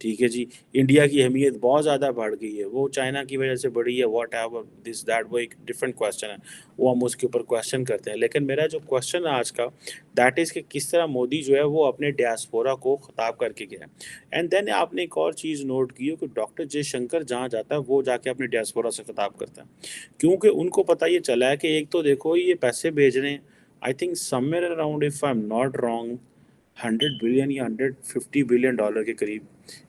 ٹھیک ہے جی، انڈیا کی اہمیت بہت زیادہ بڑھ گئی ہے، وہ چائنا کی وجہ سے بڑھی ہے، واٹ ایور دس دیٹ، وہ ایک ڈفرینٹ کویشچن ہے، وہ ہم اس کے اوپر کویشچن کرتے ہیں، لیکن میرا جو کویشچن ہے آج کا دیٹ از کہ کس طرح مودی جو ہے وہ اپنے ڈیاسپورا کو خطاب کر کے گیا ہے. اینڈ دین آپ نے ایک اور چیز نوٹ کی ہو کہ ڈاکٹر جے شنکر جہاں جاتا ہے وہ جا کے اپنے ڈیاسپورا سے خطاب کرتا ہے، کیونکہ ان کو پتہ یہ چلا ہے کہ ایک تو دیکھو یہ پیسے بھیج رہے ہیں، I think some where around if I am not wrong 100 billion یا $150 بلین کے قریب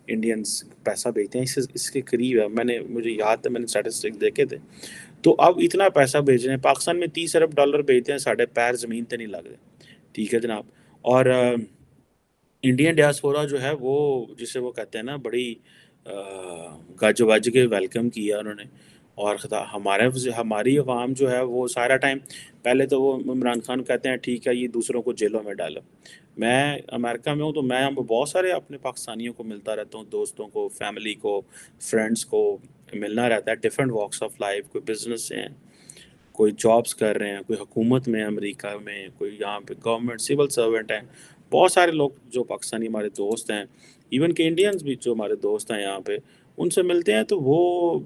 انڈینس پیسہ بھیجتے ہیں، اس کے قریب ہے، مجھے یاد ہے، میں نے اسٹیٹسٹک دیکھے تھے. تو اب اتنا پیسہ بھیج رہے ہیں، پاکستان میں $30 ارب بھیجتے ہیں، ساڑھے پیر زمین تے نہیں لگ رہے. ٹھیک ہے جناب. اور انڈین ڈیاسپورا جو ہے وہ جسے وہ کہتے ہیں نا بڑی گج وج کے ویلکم کیا انہوں نے. اور ہماری عوام جو ہے وہ سارا ٹائم پہلے تو وہ عمران خان کہتے ہیں ٹھیک ہے یہ دوسروں کو جیلوں میں ڈالو. میں امریکہ میں ہوں تو میں بہت سارے اپنے پاکستانیوں کو ملتا رہتا ہوں، دوستوں کو، فیملی کو، فرینڈس کو ملنا رہتا ہے، ڈفرینٹ واکس آف لائف، کوئی بزنس سے ہیں، کوئی جابس کر رہے ہیں، کوئی حکومت میں امریکہ میں، کوئی یہاں پہ گورنمنٹ سول سرونٹ ہیں. بہت سارے لوگ جو پاکستانی ہمارے دوست ہیں، ایون کہ انڈینز بھی جو ہمارے دوست ہیں یہاں پہ، ان سے ملتے ہیں تو وہ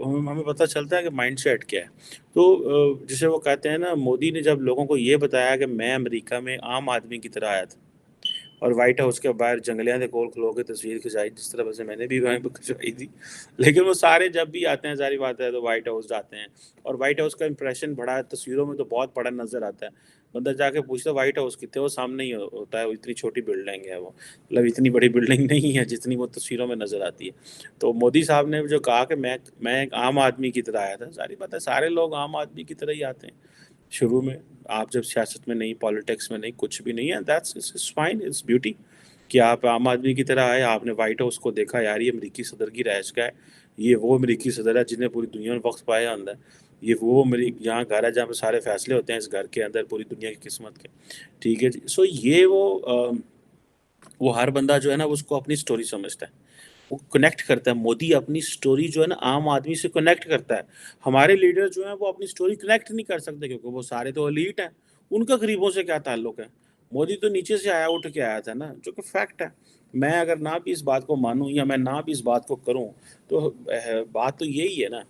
ہمیں پتہ چلتا ہے کہ مائنڈ سیٹ کیا ہے. تو جسے وہ کہتے ہیں نا، مودی نے جب لوگوں کو یہ بتایا کہ میں امریکہ میں عام آدمی کی طرح آیا تھا اور وائٹ ہاؤس کے باہر جنگلیاں کے کول کھلو کے تصویر کھنچائی، جس طرح سے میں نے بھی وہیں پہ کھنچوائی تھی، لیکن وہ سارے جب بھی آتے ہیں ظاہری بات ہے تو وائٹ ہاؤس جاتے ہیں، اور وائٹ ہاؤس کا امپریشن بڑا تصویروں میں تو بہت بڑا نظر آتا ہے. بندہ جا کے پوچھتا ہے وائٹ ہاؤس کتنے، وہ سامنے ہی ہوتا ہے، وہ اتنی چھوٹی بلڈنگ ہے، وہ مطلب اتنی بڑی بلڈنگ نہیں ہے جتنی وہ تصویروں میں نظر آتی ہے. تو مودی صاحب نے جو کہا کہ میں ایک عام آدمی کی طرح آیا تھا، ظاہری بات ہے سارے لوگ عام آدمی کی طرح ہی آتے ہیں شروع میں. آپ جب سیاست میں نہیں، پالیٹکس میں نہیں، کچھ بھی نہیں ہے، دیٹس فائن، اٹس بیوٹی کہ آپ عام آدمی کی طرح آئے. آپ نے وائٹ ہاؤس کو دیکھا، یار یہ امریکی صدر کی رہائش کا ہے، یہ وہ امریکی صدر ہے جنہیں پوری دنیا میں وقت پایا ہوتا ہے، یہ وہ یہاں گھر ہے جہاں پہ سارے فیصلے ہوتے ہیں اس گھر کے اندر پوری دنیا کی قسمت کے. ٹھیک ہے جی. سو یہ وہ ہر بندہ جو ہے نا اس کو اپنی سٹوری سمجھتا ہے، وہ کنیکٹ کرتا ہے. مودی اپنی سٹوری جو ہے نا عام آدمی سے کنیکٹ کرتا ہے. ہمارے لیڈر جو ہیں وہ اپنی سٹوری کنیکٹ نہیں کر سکتے کیونکہ وہ سارے تو ایلیٹ ہیں، ان کا غریبوں سے کیا تعلق ہے. مودی تو نیچے سے آیا، اٹھ کے آیا تھا نا، جو کہ فیکٹ ہے. میں اگر نہ بھی اس بات کو مانوں یا میں نہ بھی اس بات کو کروں تو بات تو یہی ہے نا.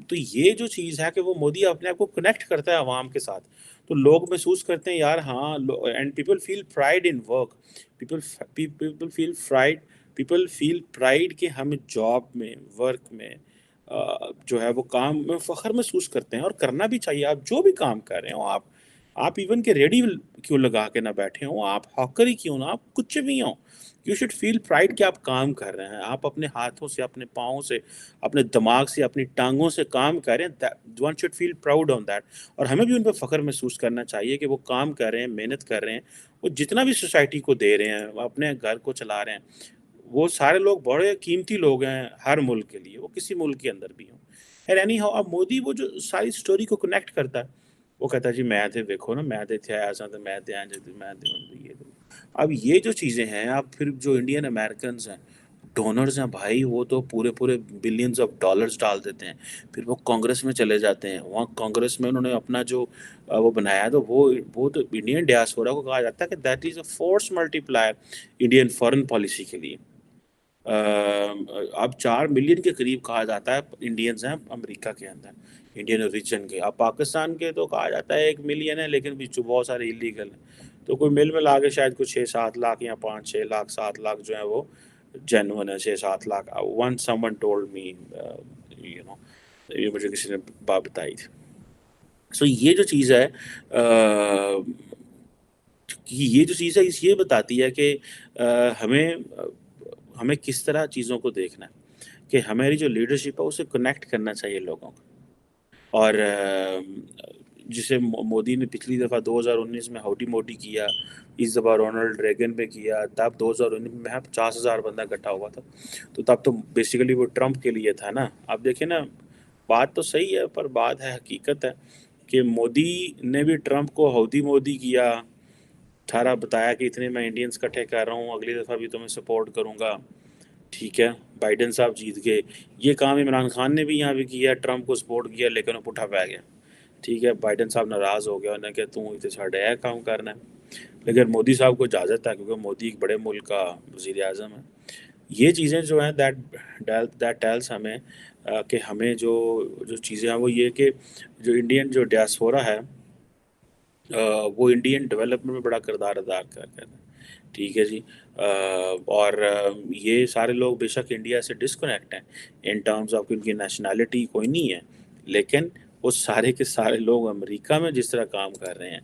تو یہ جو چیز ہے کہ وہ مودی اپنے آپ کو کنیکٹ کرتا ہے عوام کے ساتھ، تو لوگ محسوس کرتے ہیں یار ہاں. And people feel pride in work, people feel pride, people feel pride کہ ہم جاب میں، ورک میں جو ہے وہ کام میں فخر محسوس کرتے ہیں، اور کرنا بھی چاہیے. آپ جو بھی کام کر رہے ہوں، آپ ایون کہ ریڈی کیوں لگا کے نہ بیٹھے ہوں، آپ ہاکر ہی کیوں نہ، آپ کچھ بھی ہوں، یو شوڈ فیل پرائڈ کہ آپ کام کر رہے ہیں، آپ اپنے ہاتھوں سے، اپنے پاؤں سے، اپنے دماغ سے، اپنی ٹانگوں سے کام کر رہے ہیں. One should feel proud on that. اور ہمیں بھی ان پہ فخر محسوس کرنا چاہیے کہ وہ کام کر رہے ہیں، محنت کر رہے ہیں، وہ جتنا بھی سوسائٹی کو دے رہے ہیں، وہ اپنے گھر کو چلا رہے ہیں. وہ سارے لوگ بڑے قیمتی لوگ ہیں ہر ملک کے لیے، وہ کسی ملک کے اندر بھی ہوں. اینی ہاؤ اب مودی وہ جو ساری سٹوری کو کنیکٹ کرتا ہے، وہ کہتا ہے جی میں تے دیکھو نا، میں تے تھے آیا سا، میں تے آیا جاتے، میں تے یہ. اب یہ جو چیزیں ہیں، اب پھر جو انڈین امریکنز ہیں، ڈونرز ہیں بھائی، وہ تو پورے بلینز آف ڈالرز ڈال دیتے ہیں. پھر وہ کانگریس میں چلے جاتے ہیں، وہاں کانگریس میں انہوں نے اپنا جو وہ بنایا، تو وہ تو انڈین ڈیاسپورا کو کہا جاتا ہے کہ that is a force multiplier Indian foreign policy کے لیے. اب 4 ملین کے قریب کہا جاتا ہے انڈینز ہیں امریکہ کے اندر، انڈین اوریجن کے. اب پاکستان کے تو کہا جاتا ہے 1 ملین ہے، لیکن بھی بہت سارے ایلیگل ہیں. تو کوئی ملا کے شاید کچھ 6-7 لاکھ یا 5-6 لاکھ 7 لاکھ جو ہیں وہ جینون ہے. 6-7 lakh one someone told me, you know, یہ مجھے کسی نے بات بتائی تھی. سو یہ جو چیز ہے، یہ جو چیز ہے یہ بتاتی ہے کہ ہمیں کس طرح چیزوں کو دیکھنا ہے، کہ ہماری جو لیڈرشپ ہے اسے کنیکٹ کرنا چاہیے لوگوں کو. اور جسے مودی نے پچھلی دفعہ 2019 میں ہاؤڈی موڈی کیا، اس دفعہ رونلڈ ریگن پہ کیا، تب 2019 میں 50,000 بندہ اکٹھا ہوا تھا. تو تب تو بیسیکلی وہ ٹرمپ کے لیے تھا نا. آپ دیکھیں نا، بات تو صحیح ہے پر بات ہے، حقیقت ہے کہ مودی نے بھی ٹرمپ کو ہاؤڈی مودی کیا، بتایا کہ اتنے میں انڈینز اکٹھے کر رہا ہوں، اگلی دفعہ بھی تمہیں سپورٹ کروں گا. ٹھیک ہے، بائیڈن صاحب جیت گئے. یہ کام عمران خان نے بھی یہاں بھی کیا، ٹرمپ کو سپورٹ کیا، لیکن وہ پٹھا پہ گیا. ٹھیک ہے، بائیڈن صاحب ناراض ہو گیا، انہوں نے کہا تم اتنے ساڑھے ہے کام کرنا ہے. لیکن مودی صاحب کو اجازت ہے کیونکہ مودی ایک بڑے ملک کا وزیر اعظم ہے. یہ چیزیں جو ہیں دیٹ ٹیلس ہمیں کہ ہمیں جو جو چیزیں ہیں وہ یہ کہ جو انڈین جو ڈیاسپورا ہے وہ انڈین ڈیولپمنٹ میں بڑا کردار ادا کرتا ہے، ٹھیک ہے جی۔ اور یہ سارے لوگ بے شک انڈیا سے ڈسکنیکٹ ہیں ان ٹرمز آف ان کی نیشنلٹی کوئی نہیں ہے، لیکن وہ سارے کے سارے لوگ امریکہ میں جس طرح کام کر رہے ہیں،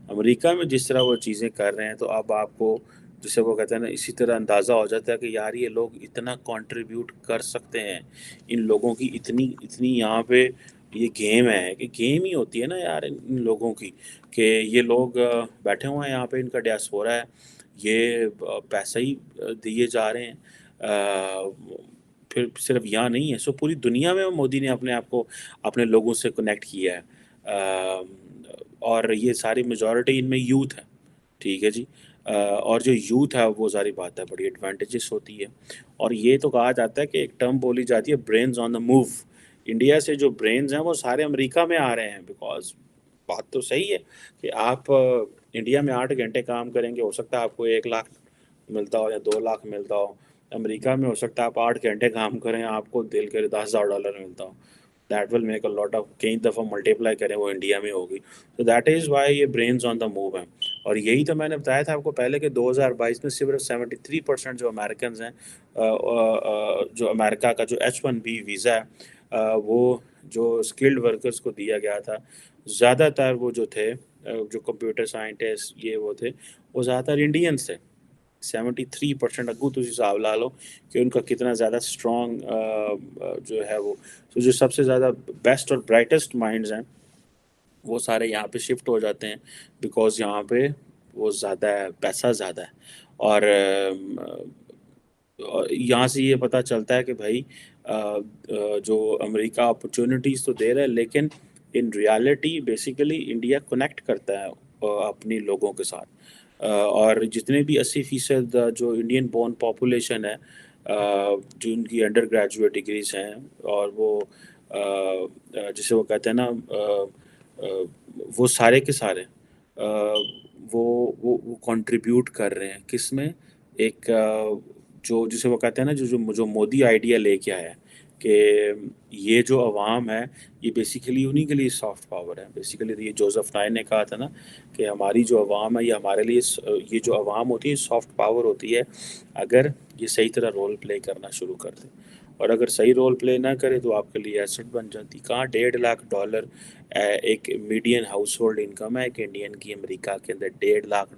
امریکہ میں جس طرح وہ چیزیں کر رہے ہیں، تو اب آپ کو جسے وہ کہتے ہیں نا اسی طرح اندازہ ہو جاتا ہے کہ یار یہ لوگ اتنا کنٹریبیوٹ کر سکتے ہیں، ان لوگوں کی اتنی اتنی یہاں پہ یہ گیم ہے کہ گیم ہی ہوتی ہے نا یار ان لوگوں کی، کہ یہ لوگ بیٹھے ہوئے ہیں یہاں پہ، ان کا ڈیاسپورا ہے، یہ پیسہ ہی دیے جا رہے ہیں، پھر صرف یہاں نہیں ہے، سو پوری دنیا میں مودی نے اپنے آپ کو اپنے لوگوں سے کنیکٹ کیا ہے، اور یہ ساری میجورٹی ان میں یوتھ ہے، ٹھیک ہے جی۔ اور جو یوتھ ہے وہ ظاہری بات ہے بڑی ایڈوانٹیجز ہوتی ہے، اور یہ تو کہا جاتا ہے کہ ایک ٹرم بولی جاتی ہے brains on the move, India سے جو برینز ہیں وہ سارے امریکہ میں آ رہے ہیں، بیکاز بات تو صحیح ہے کہ آپ انڈیا میں 8 گھنٹے کام کریں گے، ہو سکتا ہے آپ کو 1 لاکھ ملتا ہو یا 2 لاکھ ملتا ہو، امریکہ میں ہو سکتا ہے آپ 8 گھنٹے کام کریں آپ کو دل کے $10,000 ملتا ہو، that will make a lot of, کئی دفعہ ملٹیپلائی کریں وہ انڈیا میں ہوگی، تو دیٹ از وائی یہ برینز آن دا موو ہیں۔ اور یہی تو میں نے بتایا تھا آپ کو پہلے کہ 2022 میں صرف 73% جو امریکنز ہیں، جو امریکہ کا جو H1B ویزا ہے، وہ جو اسکلڈ ورکرز کو دیا گیا تھا، زیادہ تر وہ جو تھے جو کمپیوٹر سائنٹسٹ یہ وہ تھے، وہ زیادہ تر انڈینس تھے، 73%۔ اگو تسی حساب لا لو کہ ان کا کتنا زیادہ اسٹرانگ جو ہے وہ، تو جو سب سے زیادہ بیسٹ اور برائٹسٹ مائنڈز ہیں وہ سارے یہاں پہ شفٹ ہو جاتے ہیں، بیکاز یہاں پہ وہ زیادہ ہے، پیسہ زیادہ ہے، اور یہاں سے یہ پتہ چلتا ہے کہ بھائی جو امریکہ اپرچونیٹیز تو دے رہا ہے، لیکن in reality basically India connect کرتا ہے اپنی لوگوں کے ساتھ، اور جتنے بھی 80% جو انڈین بورن پاپولیشن ہے، جو ان کی انڈر گریجویٹ ڈگریز ہیں، اور وہ جسے وہ کہتے ہیں نا وہ سارے کے سارے وہ کنٹریبیوٹ کر رہے ہیں کس میں، ایک جو جسے وہ کہتے ہیں نا جو مودی آئیڈیا لے کے آیا ہے کہ یہ جو عوام ہے یہ بیسیکلی انہی کے لیے سافٹ پاور ہے، بیسیکلی یہ جوزف نائن نے کہا تھا نا کہ ہماری جو عوام ہے یہ ہمارے لیے یہ جو عوام ہوتی ہے سافٹ پاور ہوتی ہے، اگر یہ صحیح طرح رول پلے کرنا شروع کر دے، اور اگر صحیح رول پلے نہ کرے تو آپ کے لیے ایسٹ بن جاتی۔ کہاں $1.5 لاکھ ایک میڈین ہاؤس ہولڈ انکم ہے ایک انڈین کی امریکہ کے اندر، $1.5 لاکھ،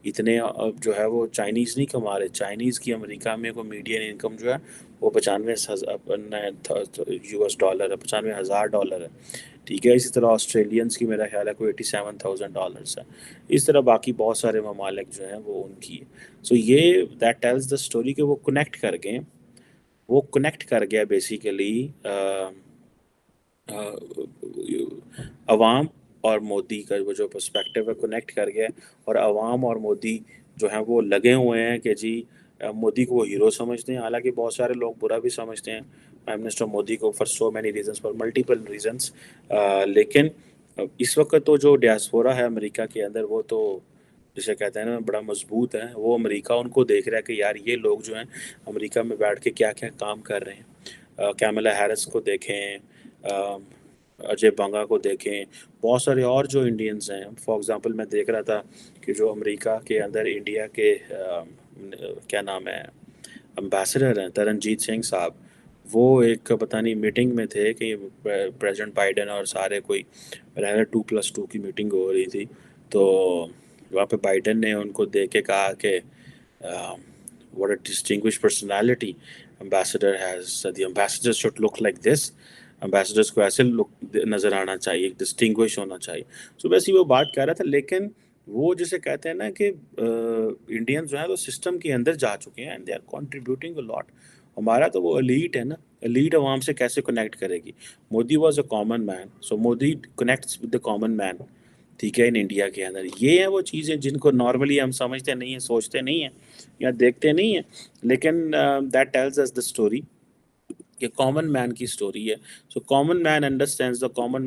اتنے اب جو ہے وہ چائنیز نہیں کما رہے، چائنیز کی امریکہ میں کو میڈین انکم جو ہے وہ $95,000 ہے، $95,000 ہے، ٹھیک ہے۔ اسی طرح آسٹریلینس کی میرا خیال ہے کوئی $87,000 ہے، اس طرح باقی بہت سارے ممالک جو ہیں وہ ان کی، سو یہ دیٹ ٹیلز دا اسٹوری کہ وہ کنیکٹ کر گیا بیسیکلی عوام اور مودی کا وہ جو پرسپیکٹیو ہے کنیکٹ کر گیا، اور عوام اور مودی جو ہیں وہ لگے ہوئے ہیں کہ جی مودی کو وہ ہیرو سمجھتے ہیں، حالانکہ بہت سارے لوگ برا بھی سمجھتے ہیں پرائم منسٹر مودی کو for so many reasons, for multiple reasons, لیکن اس وقت تو جو ڈیاسپورا ہے امریکہ کے اندر وہ تو جسے کہتے ہیں نا بڑا مضبوط ہے، وہ امریکہ ان کو دیکھ رہا ہے کہ یار یہ لوگ جو ہیں امریکہ میں بیٹھ کے کیا کیا کام کر رہے ہیں، کیملا ہیرس کو دیکھیں، اجے بنگا کو دیکھیں، بہت سارے اور جو انڈینز ہیں، فار ایگزامپل میں دیکھ رہا تھا کہ جو امریکہ کے اندر انڈیا کے کیا نام ہے امبیسڈر ہیں ترنجیت سنگھ صاحب، وہ ایک پتہ نہیں میٹنگ میں تھے کہ پریزیڈنٹ بائیڈن اور سارے کوئی 2+2 کی میٹنگ ہو رہی تھی، تو وہاں پہ بائیڈن نے ان کو دیکھ کے کہا کہ what a distinguished personality ambassador has, the ambassadors should look like this، ambassadors کو ایسے لک نظر آنا چاہیے، ڈسٹنگوش ہونا چاہیے، سو ویسے وہ بات کہہ رہا تھا، لیکن وہ جسے کہتے ہیں نا کہ انڈینز جو ہیں تو سسٹم کے اندر جا چکے ہیں اینڈ دے آر کنٹریبیوٹنگ اے لاٹ، ہمارا تو وہ ایلیٹ ہے نا، ایلیٹ عوام سے کیسے کنیکٹ کرے گی، Modi was a common man, so Modi connects with the common مین، ٹھیک ہے، ان انڈیا کے اندر یہ ہیں وہ چیزیں جن کو نارملی ہم سمجھتے نہیں ہیں، سوچتے نہیں ہیں یا دیکھتے نہیں ہیں، لیکن that tells us the story کہ کامن مین کی اسٹوری ہے، so common man understands the common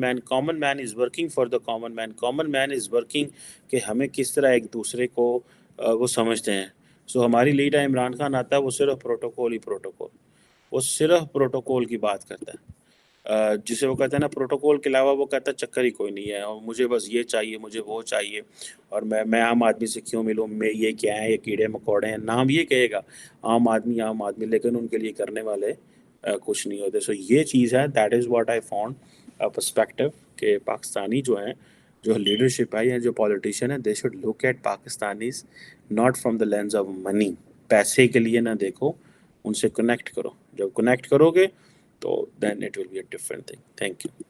man is working for the common man is working کہ ہمیں کس طرح ایک دوسرے کو وہ سمجھتے ہیں، سو ہماری لیڈر عمران خان آتا ہے، وہ صرف پروٹوکول ہی پروٹوکول، وہ صرف پروٹوکول کی بات کرتا ہے، جسے وہ کہتے ہیں نا پروٹوکول کے علاوہ وہ کہتا ہے چکر ہی کوئی نہیں ہے، اور مجھے بس یہ چاہیے، مجھے وہ چاہیے، اور میں عام آدمی سے کیوں ملوں، میں یہ کیا ہے، یہ کیڑے مکوڑے ہیں، نام یہ کہے گا عام آدمی، لیکن ان کے لیے کرنے والے کچھ نہیں ہوتے. سو یہ چیز ہے، that is what I found perspective, کہ پاکستانی جو ہیں، جو لیڈرشپ ہے یا جو پالیٹیشین ہے، they should look at Pakistanis not from the lens of money. پیسے کے لیے نہ دیکھو، ان سے کنیکٹ کرو. جب کنیکٹ کرو گے تو then it will be a different thing. Thank you.